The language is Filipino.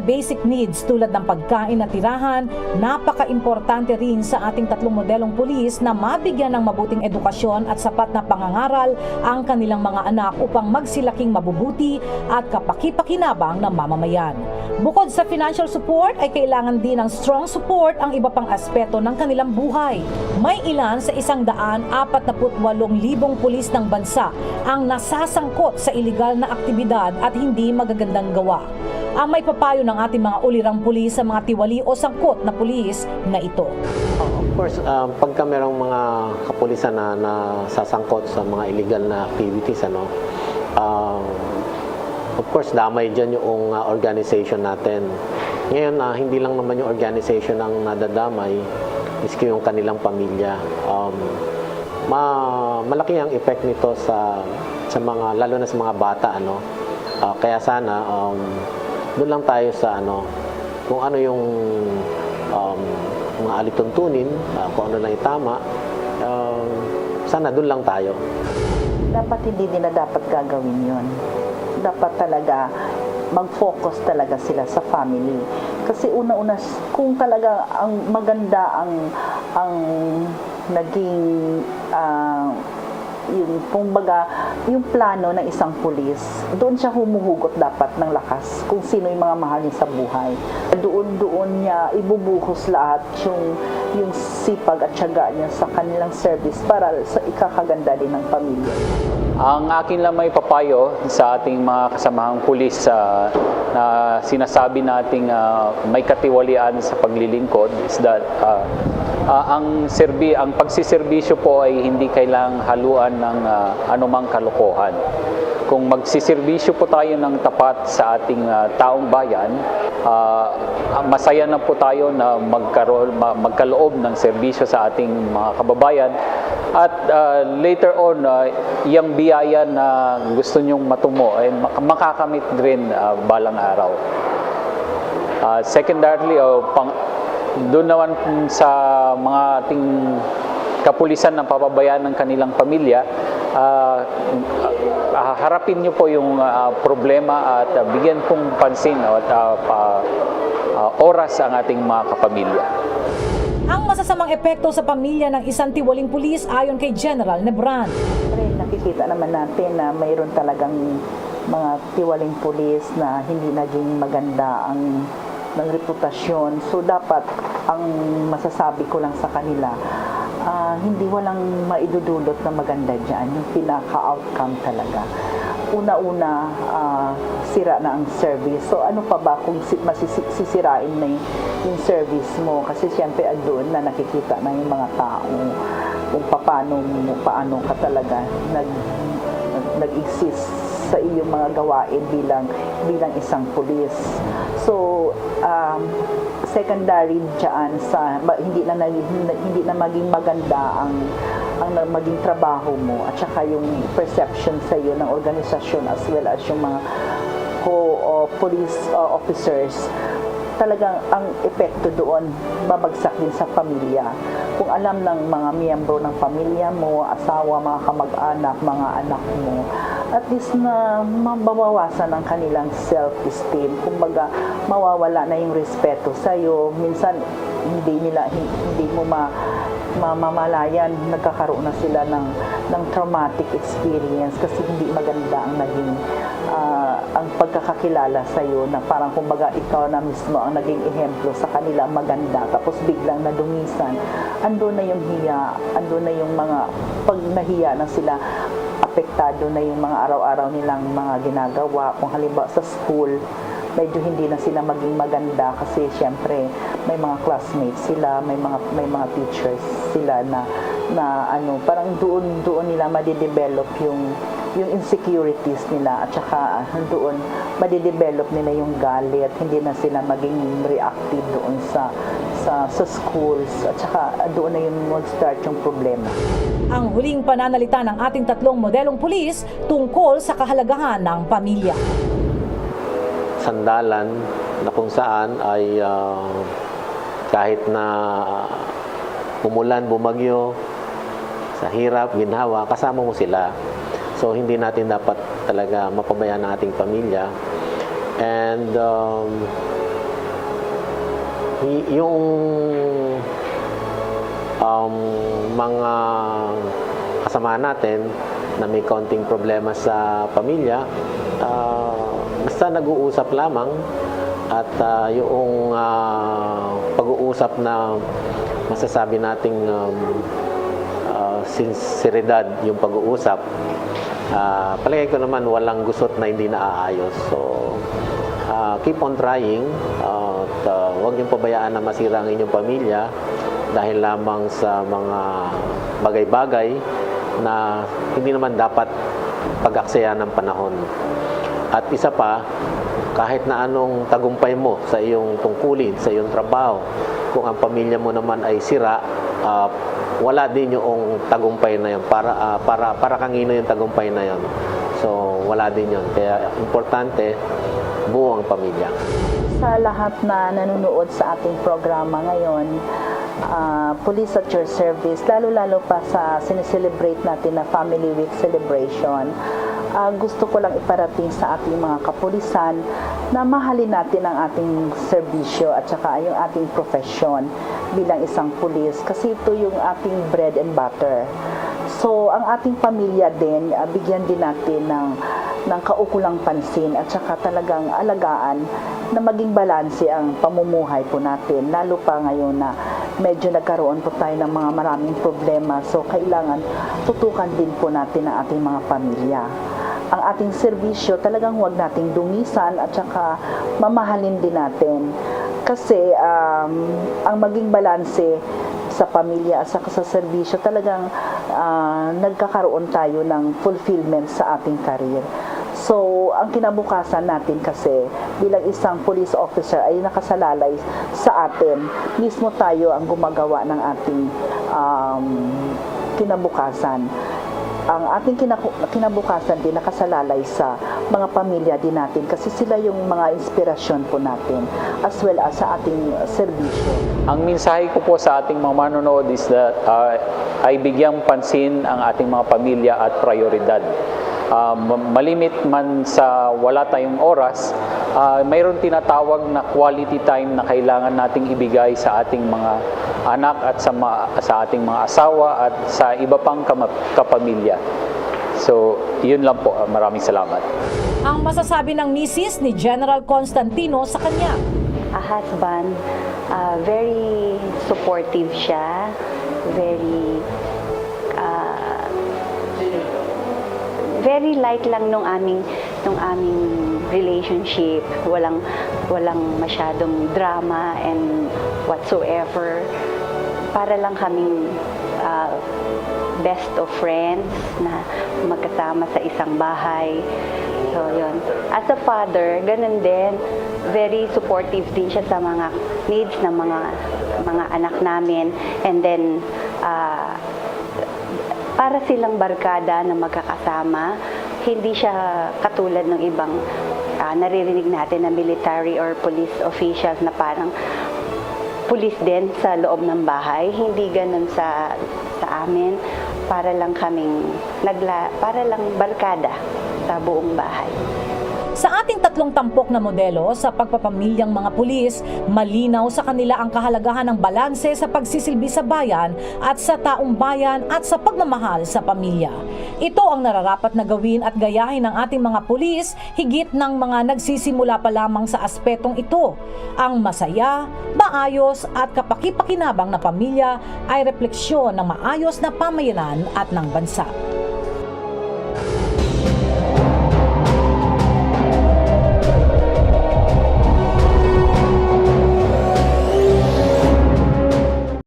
basic needs tulad ng pagkain at tirahan, napaka-importante rin sa ating tatlong modelong pulis na mabigyan ng mabuting edukasyon at sapat na pangangaral ang kanilang mga anak upang magsilaking mabubuti at kapaki-pakinabang ng mamamayan. Bukod sa financial support ay kailangan din ng strong support ang iba pang aspeto ng kanilang buhay. May ilan sa 148,000 pulis ng bansa ang nasasangkot sa iligal na aktibidad at hindi magagandang gawa. Ang may papayo ng ating mga ulirang pulis sa mga tiwali o sangkot na pulis na ito. Of course, pagka merong mga kapulisan na nasasangkot sa mga illegal na activities, of course, damay dyan yung organization natin. Ngayon, hindi lang naman yung organization ang nadadamay, miski yung kanilang pamilya. Malaki ang effect nito sa mga, lalo na sa mga bata, kaya sana doon lang tayo sa kung ano yung mga alituntunin, kung ano lang itama, sana doon lang tayo. Dapat hindi nila dapat gagawin yon. Dapat talaga mag-focus talaga sila sa family. Kasi una-una, kung talaga ang maganda ang naging yung plano ng isang pulis, doon siya humuhugot dapat ng lakas kung sino yung mga mahal niya sa buhay. Doon niya ibubuhos lahat yung sipag at tiyaga niya sa kanilang service para sa ikakaganda din ng pamilya. Ang akin lang may papayo sa ating mga kasamahang pulis na sinasabi nating may katiwalian sa paglilingkod is that ang pagsiservisyo po ay hindi kailangang haluan ng anumang kalokohan. Kung magsiservisyo po tayo ng tapat sa ating taong bayan, masaya na po tayo na magkaloob ng serbisyo sa ating mga kababayan. At later on, yung biyaya na gusto nyong matumo ay makakamit rin balang araw. Secondarily, doon naman sa mga ating kapulisan na papabayaan ng kanilang pamilya, harapin niyo po yung problema at bigyan pong pansin at oras ang ating mga kapamilya. Ang masasamang epekto sa pamilya ng isang tiwaling pulis ayon kay General Nebran. Nakikita naman natin na mayroon talagang mga tiwaling pulis na hindi naging maganda ang reputasyon. So dapat ang masasabi ko lang sa kanila, hindi walang maidudulot na maganda dyan, yung pinaka-outcome talaga. Una-una, sira na ang service. So ano pa ba kung masisirain na yung service mo? Kasi siyempre doon na nakikita na yung mga tao kung paano ka talaga nag-exist sa iyong mga gawain bilang isang pulis. So secondary diyan sa hindi na maging maganda ang maging trabaho mo at saka yung perception sa iyo ng organisasyon as well as yung mga police officers, talagang ang epekto doon babagsak din sa pamilya. Kung alam ng mga miyembro ng pamilya mo, asawa, mga kamag-anak, mga anak mo, at least na mabawasan ang kanilang self-esteem. Kumbaga, mawawala na yung respeto sa iyo. Minsan hindi mo mamalayan, nagkakaroon na sila ng traumatic experience kasi hindi maganda ang naging ang pagkakakilala sa iyo, na parang kumbaga ikaw na mismo ang naging ehemplo sa kanila maganda, tapos biglang nadumisan. Andun na yung hiya, andun na yung mga pag nahiya na sila, apektado na yung mga araw-araw nilang mga ginagawa. Kung halimbawa sa school, medyo hindi na sila maging maganda kasi siyempre may mga classmates sila, may mga teachers sila na parang doon nila madidevelop yung insecurities nila, at saka doon madidevelop nila yung galit, hindi na sila maging reactive doon sa schools, at saka doon na yung mag-start yung problema. Ang huling pananalita ng ating tatlong modelong pulis tungkol sa kahalagahan ng pamilya. Sandalan na kung saan ay kahit na umulan, bumagyo, sa hirap, ginhawa, kasama mo sila. So hindi natin dapat talaga mapabayaan ang ating pamilya. And yung mga kasama natin na may konting problema sa pamilya, basta nag-uusap lamang at yung pag-uusap na masasabi nating sinseridad yung pag-uusap, palagay ko naman walang gusot na hindi naaayos. So, keep on trying at huwag niyong pabayaan na masira ang inyong pamilya dahil lamang sa mga bagay-bagay na hindi naman dapat pag-aksaya ng panahon. At isa pa, kahit na anong tagumpay mo sa iyong tungkulin, sa iyong trabaho, kung ang pamilya mo naman ay sira, wala din yung tagumpay na yun. Para kangino yung tagumpay na yun. So, wala din yun. Kaya, importante, buo ang pamilya. Sa lahat na nanonood sa ating programa ngayon, Police at Your Service, lalo-lalo pa sa sineselebrate natin na Family Week celebration, gusto ko lang iparating sa ating mga kapulisan na mahalin natin ang ating serbisyo at saka yung ating profesyon bilang isang pulis, kasi ito yung ating bread and butter. So, ang ating pamilya din, bigyan din natin ng kaukulang pansin at saka talagang alagaan na maging balanse ang pamumuhay po natin, lalo pa ngayon na medyo nagkaroon po tayo ng mga maraming problema. So, kailangan tutukan din po natin ang ating mga pamilya. Ang ating serbisyo talagang huwag nating dungisan at saka mamahalin din natin. Kasi ang maging balanse sa pamilya at sa serbisyo, talagang nagkakaroon tayo ng fulfillment sa ating career. So, ang kinabukasan natin kasi bilang isang police officer ay nakasalalay sa atin. Mismo tayo ang gumagawa ng ating kinabukasan. Ang ating kinabukasan din nakasalalay sa mga pamilya din natin kasi sila yung mga inspirasyon po natin as well as sa ating serbisyo. Ang mensahe ko po sa ating mga manonood is that ay bigyang pansin ang ating mga pamilya at prioridad. Malimit man sa wala tayong oras, mayroon tinatawag na quality time na kailangan nating ibigay sa ating mga anak at sa ating mga asawa at sa iba pang kapamilya. So, yun lang po. Maraming salamat. Ang masasabi ng misis ni General Constantino sa kanya. A husband, very supportive siya, very light lang nung aming relationship. Walang masyadong drama and whatsoever. Para lang kaming best of friends na magkasama sa isang bahay. So, yun. As a father, ganun din. Very supportive din siya sa mga needs ng mga anak namin. And then, para silang barkada na magkakasama, hindi siya katulad ng ibang naririnig natin na military or police officials na parang pulis din sa loob ng bahay. Hindi ganun sa amin. Para lang barkada sa buong bahay. Sa ating tatlong tampok na modelo sa pagpapamilyang mga pulis, malinaw sa kanila ang kahalagahan ng balanse sa pagsisilbi sa bayan at sa taong bayan at sa pagmamahal sa pamilya. Ito ang nararapat na gawin at gayahin ng ating mga pulis higit ng mga nagsisimula pa lamang sa aspetong ito. Ang masaya, maayos at kapaki-pakinabang na pamilya ay refleksyon ng maayos na pamayanan at ng bansa.